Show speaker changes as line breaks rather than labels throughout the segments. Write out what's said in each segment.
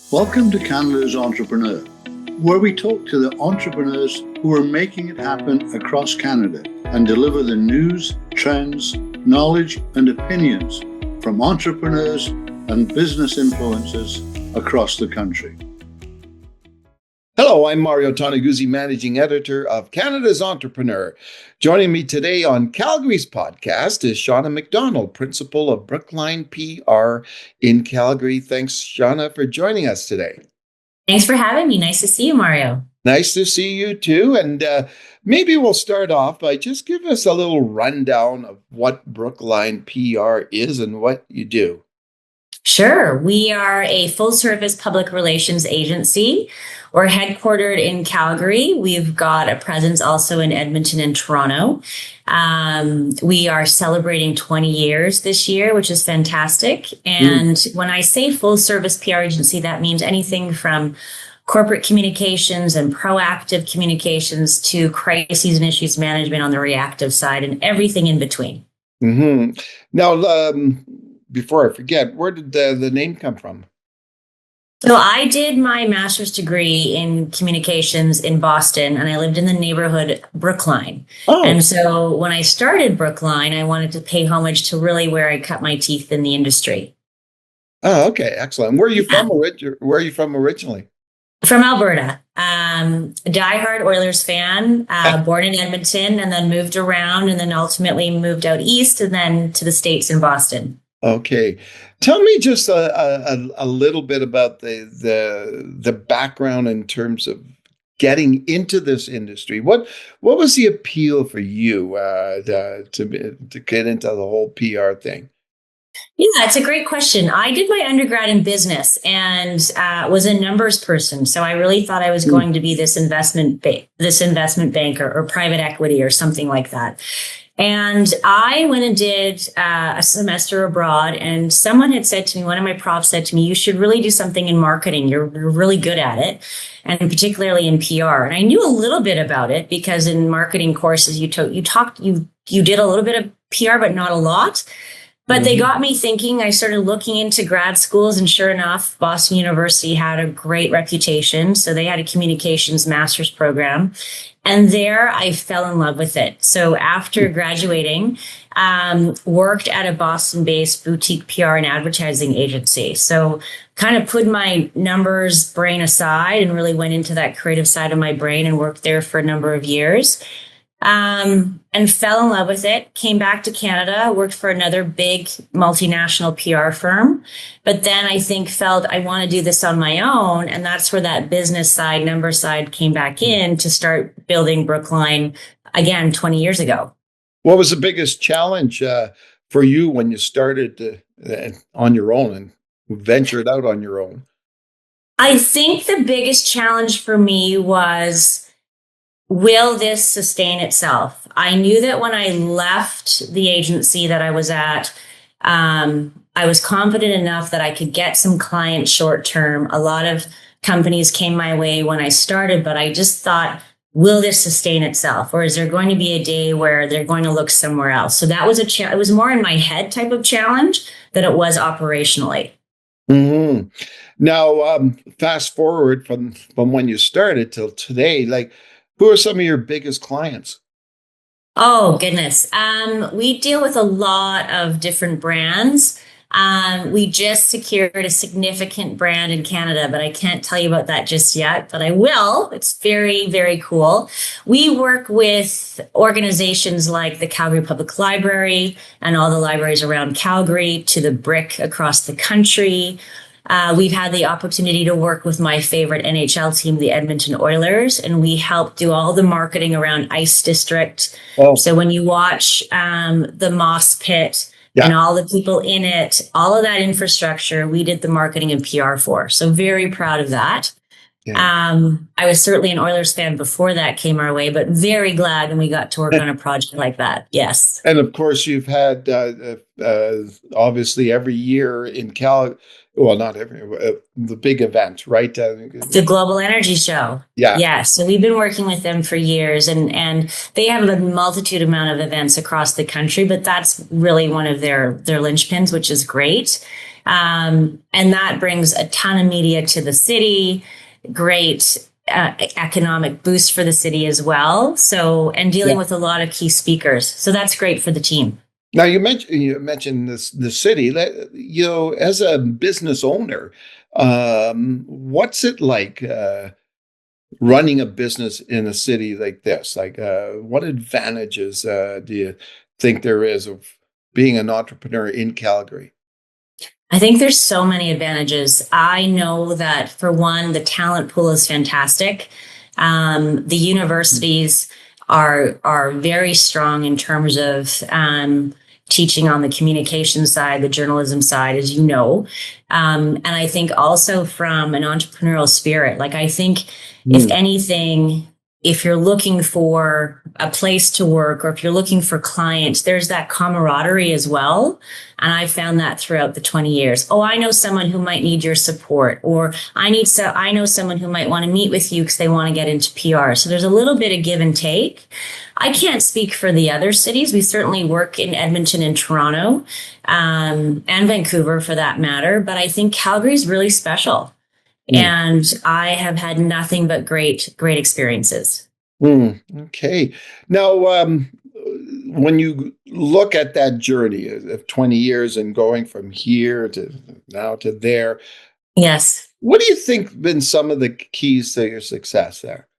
Welcome to Canada's Entrepreneur, where we talk to the entrepreneurs who are making it happen across Canada and deliver the news, trends, knowledge, and opinions from entrepreneurs and business influencers across the country.
Hello, I'm Mario Toneguzzi, Managing Editor of Canada's Entrepreneur. Joining me today on Calgary's podcast is Shauna MacDonald, Principal of Brookline PR in Calgary. Thanks, Shauna, for joining us today.
Thanks for having me. Nice to see you, Mario.
Nice to see you too. And maybe we'll start off by just give us a little rundown of what Brookline PR is and what you do.
Sure. We are a full-service public relations agency. We're headquartered in Calgary. We've got a presence also in Edmonton and Toronto. We are celebrating 20 years this year, which is fantastic. And when I say full-service PR agency, that means anything from corporate communications and proactive communications to crises and issues management on the reactive side and everything in between.
Mm-hmm. Now, before I forget, where did the name come from?
So I did my master's degree in communications in Boston, and I lived in the neighborhood Brookline.
Oh.
And so when I started Brookline, I wanted to pay homage to really where I cut my teeth in the industry.
Oh, okay. Excellent. Where are you from? Where are you from originally?
From Alberta. Diehard Oilers fan, born in Edmonton, and then moved around, and then ultimately moved out east and then to the States in Boston.
Okay. Tell me just a little bit about the background in terms of getting into this industry. What was the appeal for you to get into the whole PR thing?
Yeah, it's a great question. I did my undergrad in business and was a numbers person. So I really thought I was going to be this investment banker or private equity or something like that. And I went and did a semester abroad, and someone had said to me, one of my profs said to me, you should really do something in marketing. You're really good at it, and particularly in PR. And I knew a little bit about it because in marketing courses, you did a little bit of PR, but not a lot. But they got me thinking. I started looking into grad schools, and sure enough, Boston University had a great reputation. So they had a communications master's program. And there I fell in love with it. So after graduating, worked at a Boston-based boutique PR and advertising agency. So kind of put my numbers brain aside and really went into that creative side of my brain and worked there for a number of years. And fell in love with it, came back to Canada, worked for another big multinational PR firm. But then I felt I want to do this on my own. And that's where that business side, number side came back in to start building Brookline again 20 years ago.
What was the biggest challenge for you when you started on your own and ventured out on your own?
I think the biggest challenge for me was, will this sustain itself? I knew that when I left the agency that I was at, I was confident enough that I could get some clients short term. A lot of companies came my way when I started, but I just thought, will this sustain itself? Or is there going to be a day where they're going to look somewhere else? So that was it was more in my head type of challenge than it was operationally.
Mm-hmm. Now, fast forward from when you started till today, who are some of your biggest clients?
Oh, goodness. We deal with a lot of different brands. We just secured a significant brand in Canada, but I can't tell you about that just yet, but I will. It's very, very cool. We work with organizations like the Calgary Public Library and all the libraries around Calgary, to the Brick across the country. We've had the opportunity to work with my favorite NHL team, the Edmonton Oilers, and we help do all the marketing around Ice District. Oh. So when you watch the Moss Pit and all the people in it, all of that infrastructure, we did the marketing and PR for. So very proud of that. Yeah. I was certainly an Oilers fan before that came our way, but very glad when we got to work on a project like that. Yes.
And of course, you've had obviously every year in Calgary. Well, not every, the big event, right?
The Global Energy Show.
Yeah.
Yeah. So we've been working with them for years, and they have a multitude amount of events across the country, but that's really one of their linchpins, which is great. And that brings a ton of media to the city, great economic boost for the city as well. So, and dealing with a lot of key speakers. So that's great for the team.
Now you mentioned the city. As a business owner, what's it like running a business in a city like this? Like, what advantages do you think there is of being an entrepreneur in Calgary?
I think there's so many advantages. I know that for one, the talent pool is fantastic. The universities are very strong in terms of teaching on the communication side, the journalism side, as you know. And I think also from an entrepreneurial spirit, like I think if anything, if you're looking for a place to work or if you're looking for clients, there's that camaraderie as well. And I found that throughout the 20 years. Oh, I know someone who might need your support, or I know someone who might want to meet with you because they want to get into PR. So there's a little bit of give and take. I can't speak for the other cities. We certainly work in Edmonton and Toronto, and Vancouver for that matter. But I think Calgary's really special. And I have had nothing but great experiences.
Okay. Now, when you look at that journey of 20 years and going from here to now to there,
yes.
What do you think have been some of the keys to your success there?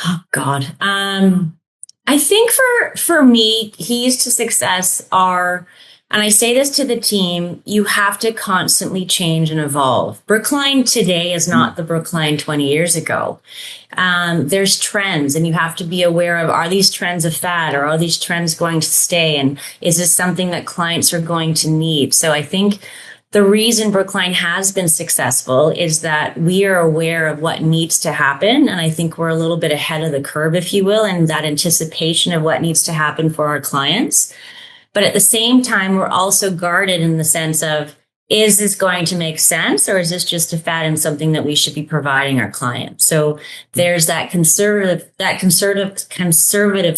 Oh God. I think for me, keys to success are, and I say this to the team, you have to constantly change and evolve. Brookline today is not the Brookline 20 years ago. There's trends, and you have to be aware of, are these trends a fad, or are these trends going to stay? And is this something that clients are going to need? So I think the reason Brookline has been successful is that we are aware of what needs to happen. And I think we're a little bit ahead of the curve, if you will, and that anticipation of what needs to happen for our clients. But at the same time, we're also guarded in the sense of, is this going to make sense, or is this just a fad and something that we should be providing our clients? So there's that conservative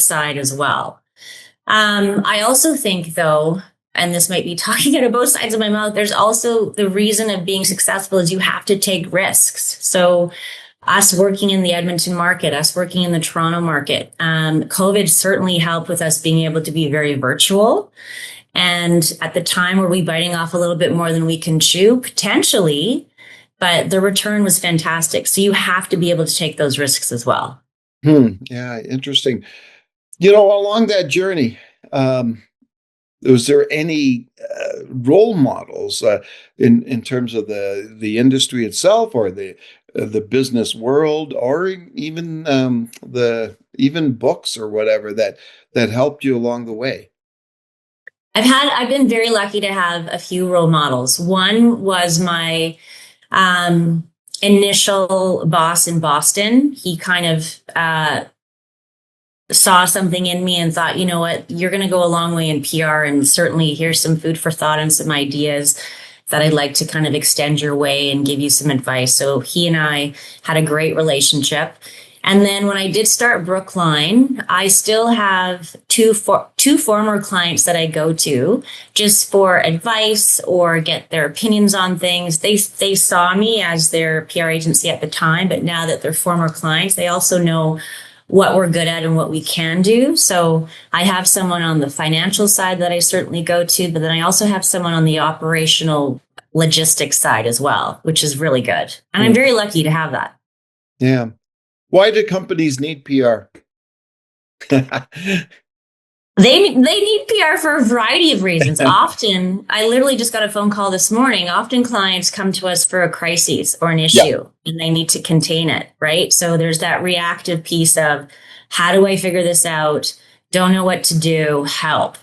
side as well. I also think, though, and this might be talking out of both sides of my mouth, there's also the reason of being successful is you have to take risks. So us working in the Edmonton market, us working in the Toronto market, COVID certainly helped with us being able to be very virtual. And at the time, were we biting off a little bit more than we can chew? Potentially, but the return was fantastic. So you have to be able to take those risks as well.
Yeah, interesting. Along that journey, was there any role models in terms of the industry itself, or the business world, or even even books or whatever that helped you along the way?
I've been very lucky to have a few role models. One was my initial boss in Boston. He kind of saw something in me and thought, you know what, you're going to go a long way in PR, and certainly here's some food for thought and some ideas that I'd like to kind of extend your way and give you some advice. So he and I had a great relationship. And then when I did start Brookline, I still have two former clients that I go to just for advice or get their opinions on things. They saw me as their PR agency at the time, but now that they're former clients, they also know what we're good at and what we can do. So I have someone on the financial side that I certainly go to, but then I also have someone on the operational logistics side as well, which is really good. And I'm very lucky to have that.
Yeah. Why do companies need PR?
They need PR for a variety of reasons. Often, I literally just got a phone call this morning. Often clients come to us for a crisis or an issue, and they need to contain it, right? So there's that reactive piece of, how do I figure this out? Don't know what to do, help.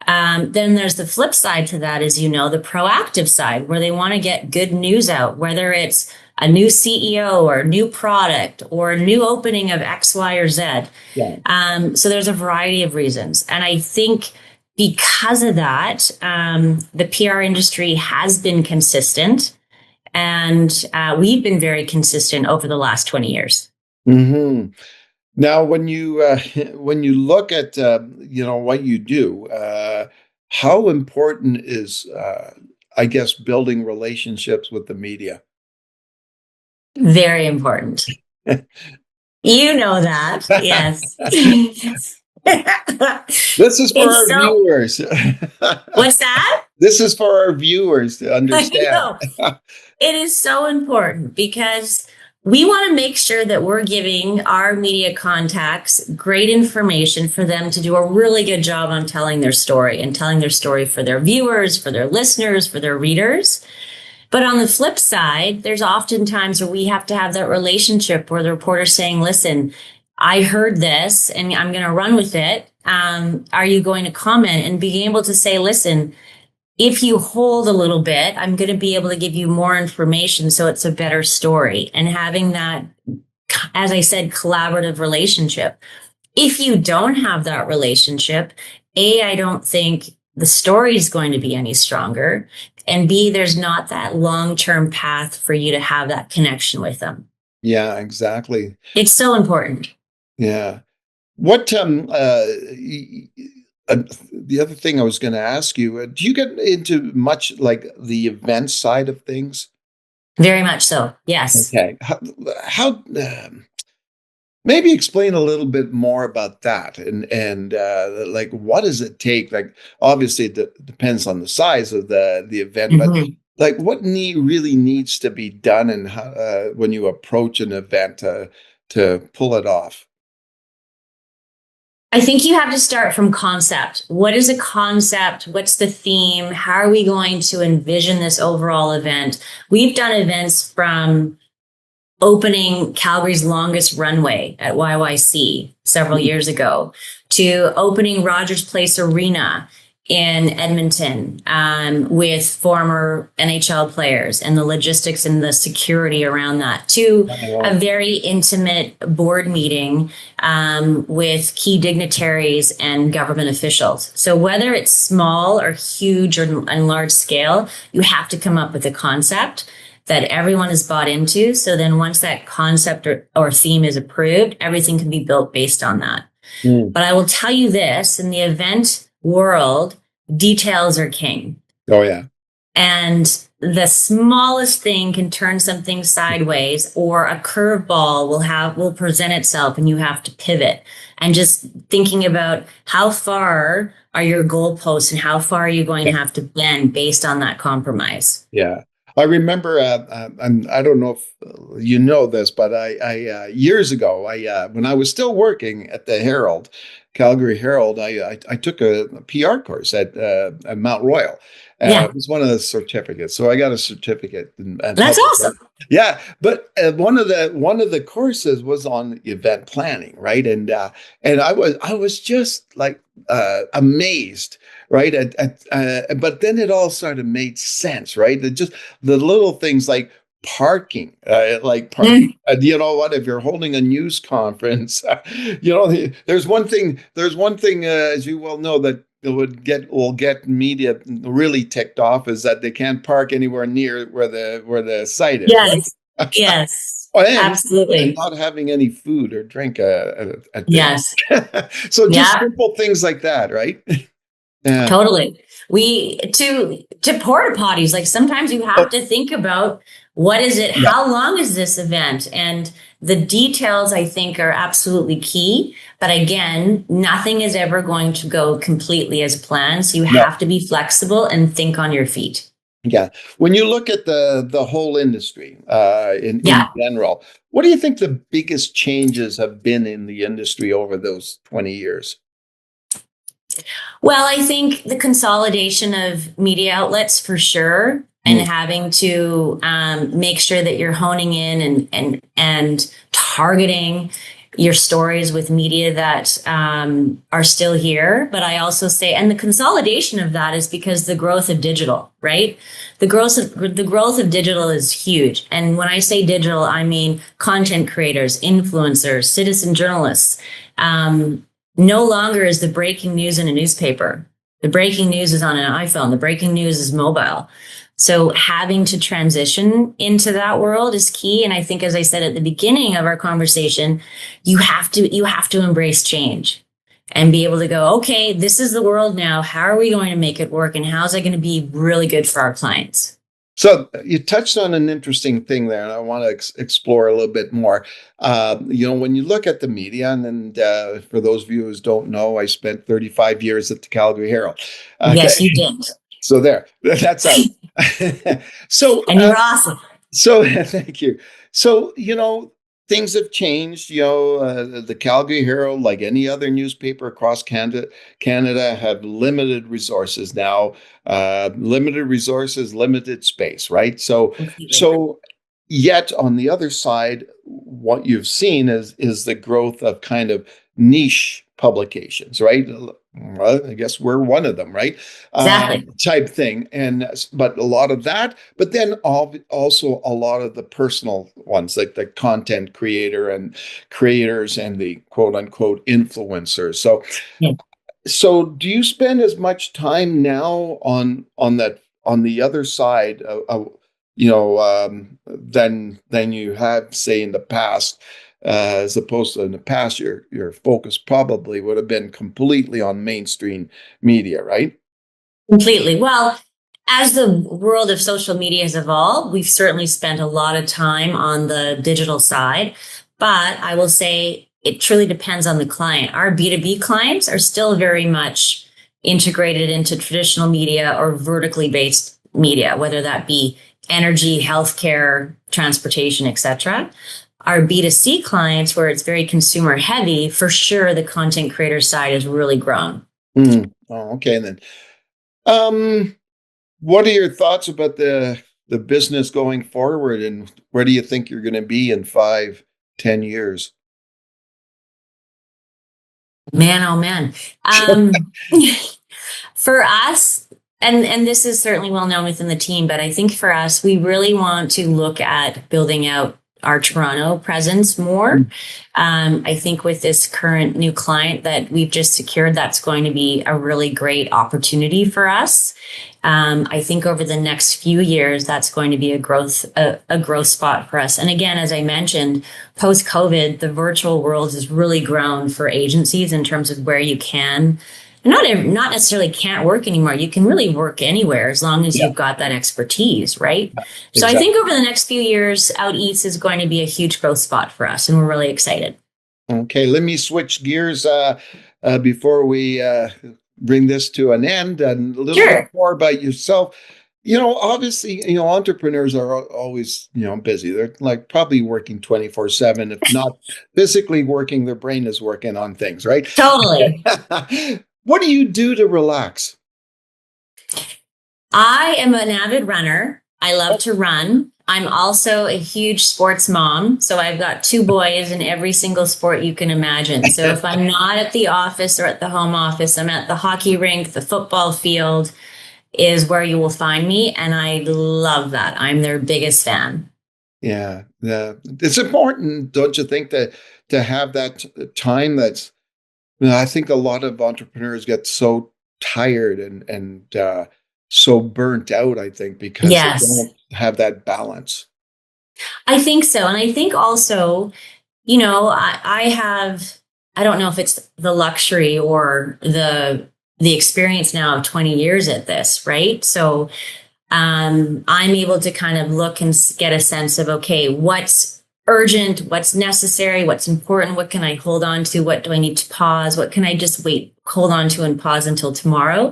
Then there's the flip side to that, as you know, the proactive side, where they want to get good news out, whether it's a new CEO or a new product or a new opening of X, Y, or Z. Yeah. So there's a variety of reasons. And I think because of that, the PR industry has been consistent, and we've been very consistent over the last 20 years.
Mm-hmm. Now, when you look at what you do, how important is, I guess, building relationships with the media?
Very important. You know that. Yes.
This is for
It's
our
so,
viewers.
what's that?
This is for our viewers to
I
understand.
know. It is so important because we want to make sure that we're giving our media contacts great information for them to do a really good job on telling their story and telling their story for their viewers, for their listeners, for their readers. But on the flip side, there's often times where we have to have that relationship where the reporter's saying, listen, I heard this and I'm going to run with it. Are you going to comment? And being able to say, listen, if you hold a little bit, I'm going to be able to give you more information so it's a better story. And having that, as I said, collaborative relationship. If you don't have that relationship, I don't think the story is going to be any stronger. And B, there's not that long-term path for you to have that connection with them.
Yeah, exactly.
It's so important.
Yeah. What the other thing I was going to ask you, do you get into much like the event side of things?
Very much so. Yes.
Okay. How maybe explain a little bit more about that and like what does it take? Like obviously it depends on the size of the event, but like what really needs to be done and how, when you approach an event to pull it off?
I think you have to start from concept. What is a concept? What's the theme? How are we going to envision this overall event? We've done events from opening Calgary's longest runway at YYC several years ago to opening Rogers Place Arena in Edmonton with former NHL players and the logistics and the security around that, to a very intimate board meeting with key dignitaries and government officials. So whether it's small or huge or and large scale, you have to come up with a concept that everyone is bought into. So then once that concept or theme is approved, everything can be built based on that. But I will tell you this, in the event world, details are king.
Oh, yeah.
And the smallest thing can turn something sideways, or a curveball will present itself and you have to pivot. And just thinking about how far are your goalposts and how far are you going to have to bend based on that compromise.
Yeah. I remember, and I don't know if you know this, but I years ago, when I was still working at the Herald, Calgary Herald, I took a PR course at Mount Royal. It was one of the certificates, so I got a certificate.
That's awesome.
Yeah, but one of the courses was on event planning, right? And I was just like amazed. Right. But then it all sort of made sense. Right. Just the little things like parking, you know what, if you're holding a news conference, there's one thing, as you well know, that will get media really ticked off is that they can't park anywhere near where the site is.
Yes.
Right?
Yes.
Absolutely. And not having any food or drink at
yes.
So just simple things like that, right?
Yeah. Totally. To porta potties, like sometimes you have to think about what is it, how long is this event? And the details I think are absolutely key. But again, nothing is ever going to go completely as planned. So you have to be flexible and think on your feet.
Yeah. When you look at the whole industry in general, what do you think the biggest changes have been in the industry over those 20 years?
Well, I think the consolidation of media outlets for sure, and having to make sure that you're honing in and targeting your stories with media that are still here. But I also say, and the consolidation of that is because the growth of digital, right? The growth of digital is huge. And when I say digital, I mean content creators, influencers, citizen journalists. No longer is the breaking news in a newspaper. The breaking news is on an iPhone. The breaking news is mobile. So having to transition into that world is key. And I think, as I said at the beginning of our conversation, you have to embrace change. and be able to go, okay, this is the world now. How are we going to make it work? And how's it going to be really good for our clients?
So you touched on an interesting thing there, and I want to explore a little bit more. When you look at the media, and for those of you who don't know, I spent 35 years at the Calgary Herald.
Yes, you
Okay,
did.
so there, that's out. So,
And you're awesome.
so thank you. So, things have changed. The Calgary Herald, like any other newspaper across Canada, have limited resources now. Limited resources, limited space, right? So,
Completely.
so yet on the other side, what you've seen is the growth of kind of niche publications, right? Well, I guess we're one of them, right?
Exactly.
Type thing, but a lot of that, but then also a lot of the personal ones, like the content creators and the quote unquote influencers. So,
Yeah.
so do you spend as much time now on the other side than you had, say, in the past, as opposed to in the past, your focus probably would have been completely on mainstream media, right?
Completely. Well, as the world of social media has evolved, we've certainly spent a lot of time on the digital side, but I will say it truly depends on the client. Our B2B clients are still very much integrated into traditional media or vertically based media, whether that be energy, healthcare, transportation, etc. Our B2C clients, where it's very consumer heavy, for sure, the content creator side has really grown.
Oh, okay then. Um, what are your thoughts about the business going forward, and where do you think you're going to be in 5, 10 years?
Man, oh man. For us, and this is certainly well known within the team, but I think for us, we really want to look at building out our Toronto presence more. I think with this current new client that we've just secured, that's going to be a really great opportunity for us. I think over the next few years, that's going to be a growth spot for us. And again, as I mentioned, post COVID, the virtual world has really grown for agencies in terms of where you can not necessarily can't work anymore. You can really work anywhere as long as
Yeah,
you've got that expertise, right? So I
exactly.
think over the next few years, out east is going to be a huge growth spot for us, and we're really excited.
Okay, let me switch gears before we bring this to an end, and a little bit
Sure.
more about yourself. Obviously, entrepreneurs are always, busy. They're like probably working 24/7, if not physically working, their brain is working on things, right?
Totally.
What do you do to relax?
I am an avid runner. I love to run. I'm also a huge sports mom. So I've got two boys in every single sport you can imagine. So if I'm not at the office or at the home office, I'm at the hockey rink, the football field is where you will find me. And I love that. I'm their biggest fan.
Yeah, it's important, don't you think, to have that time that's I think a lot of entrepreneurs get so tired and so burnt out, I think, because they
Yes,
don't have that balance.
I think so. And I think also, I have, I don't know if it's the luxury or the experience now of 20 years at this, right? So I'm able to kind of look and get a sense of, okay, what's urgent, what's necessary, what's important, what can I hold on to, what do I need to pause, what can I just hold on to and pause until tomorrow.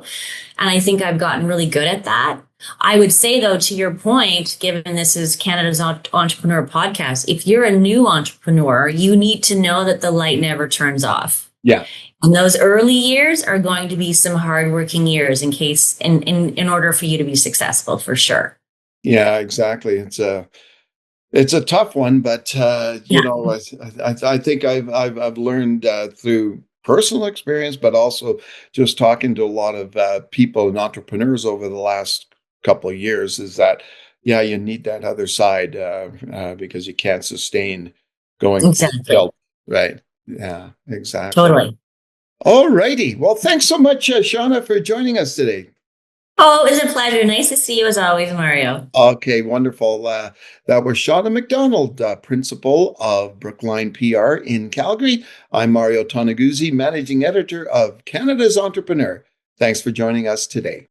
And I think I've gotten really good at that. I would say, though, to your point, given this is Canada's Entrepreneur podcast, if you're a new entrepreneur, you need to know that the light never turns off.
Yeah.
And those early years are going to be some hardworking years in order for you to be successful, for sure.
Yeah, exactly. It's a tough one, but
Yeah,
I think I've learned through personal experience, but also just talking to a lot of people and entrepreneurs over the last couple of years, is that yeah, you need that other side because you can't sustain going full
exactly.
tilt, right? Yeah, exactly.
Totally.
All righty. Well, thanks so much, Shauna, for joining us today.
Oh, it was a pleasure. Nice to see you as always, Mario.
Okay, wonderful. That was Shauna MacDonald, principal of Brookline PR in Calgary. I'm Mario Tonaguzzi, managing editor of Canada's Entrepreneur. Thanks for joining us today.